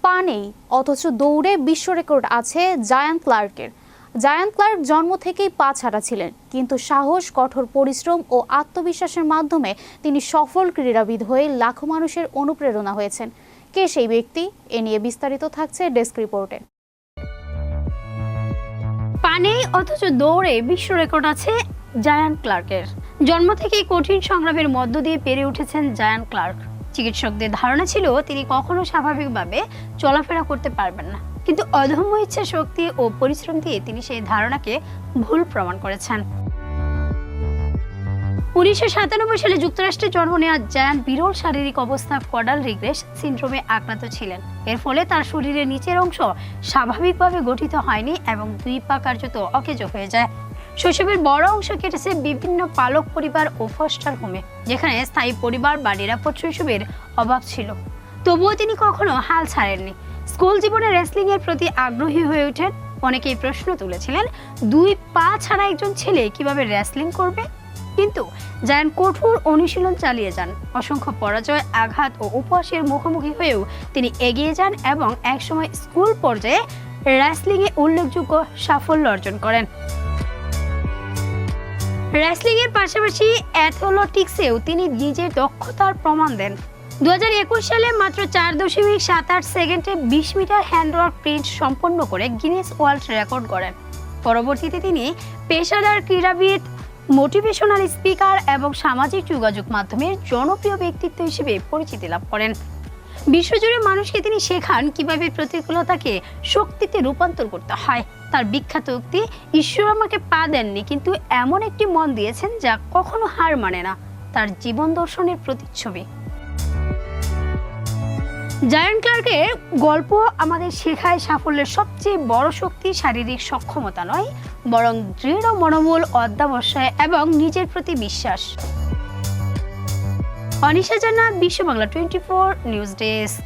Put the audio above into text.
পা নেই অথচ দৌড়ে বিশ্ব রেকর্ড আছে জায়ান ক্লার্কের। জায়ান ক্লার্ক জন্ম থেকেই পা ছাড়া ছিলেন, কিন্তু সাহস, কঠোর পরিশ্রম ও আত্মবিশ্বাসের মাধ্যমে তিনি সফল ক্রীড়াবিদ হয়ে লাখো মানুষের অনুপ্রেরণা হয়েছেন। কে সেই ব্যক্তি? এ নিয়ে বিস্তারিত থাকছে ডেস্ক রিপোর্টে। পা নেই অথচ দৌড়ে বিশ্ব রেকর্ড আছে জায়ান ক্লার্কের। জন্ম থেকেই কঠিন সংগ্রামের মধ্য দিয়ে পেরে উঠেছেন জায়ান ক্লার্ক। চিকিৎসকদের ধারণা ছিল তিনি কখনো স্বাভাবিকভাবে চলাফেরা করতে পারবেন না, কিন্তু অদম্য ইচ্ছা শক্তি ও পরিশ্রম দিয়ে তিনি সেই ধারণাকে ভুল প্রমাণ করেছেন। 1997 সালে যুক্তরাষ্ট্রে জন্ম নেওয়া জায়ান বিরল শারীরিক অবস্থা কডাল রিগ্রেস সিনড্রোমে আক্রান্ত ছিলেন। এর ফলে তার শরীরের নিচের অংশ স্বাভাবিকভাবে গঠিত হয়নি এবং দুই পা কার্যত অকেজো হয়ে যায়। শৈশবের বড় অংশ কেটেছে বিভিন্ন পালক পরিবার ও ফস্টার হোমে, যেখানে স্থায়ী পরিবার বা নিরাপদ শৈশবের অভাব ছিল। তবুও তিনি কখনো হাল ছাড়েননি। স্কুল জীবনে রেসলিং এর প্রতি আগ্রহী হয়ে ওঠেন। অনেকেই প্রশ্ন তুলেছিলেন, দুই পা ছাড়া একজন ছেলে কিভাবে রেসলিং করবে? কিন্তু জায়ান কঠোর অনুশীলন চালিয়ে যান। অসংখ্য পরাজয়, আঘাত ও উপহাসের মুখোমুখি হয়েও তিনি এগিয়ে যান এবং একসময় স্কুল পর্যায়ে রেসলিং এ উল্লেখযোগ্য সাফল্য অর্জন করেন। রেসলিং এর পাশাপাশি অ্যাথলেটিক্সেও তিনি নিজের দক্ষতার প্রমাণ দেন। 2021 সালে মাত্র 4.78 সেকেন্ডে 20 মিটার হ্যান্ডওয়ার্ক প্রিন্ট সম্পন্ন করে গিনেস ওয়ার্ল্ড রেকর্ড করেন। পরবর্তীতে তিনি পেশাদার ক্রীড়াবিদ, মোটিভেশনাল স্পিকার এবং সামাজিক যোগাযোগ মাধ্যমের জনপ্রিয় ব্যক্তিত্ব হিসেবে পরিচিতি লাভ করেন। বিশ্বজুড়ে মানুষকে তিনি শেখান কিভাবে প্রতিকূলতাকে শক্তিতে রূপান্তর করতে হয়। তার বিখ্যাত উক্তি, ঈশ্বর আমাকে পা দেননি, কিন্তু এমন একটি মন দিয়েছেন যা কখনো হার মানে না, তার জীবন দর্শনের প্রতিচ্ছবি। জায়ান ক্লার্কের গল্প আমাদের শেখায় সাফল্যের সবচেয়ে বড় শক্তি শারীরিক সক্ষমতা নয়, বরং দৃঢ় মনোবল, অধ্যবসায় এবং নিজের প্রতি বিশ্বাস। অনিশা জান্নাত, বিশ্ব বাংলা 24 নিউজ ডেস্ক।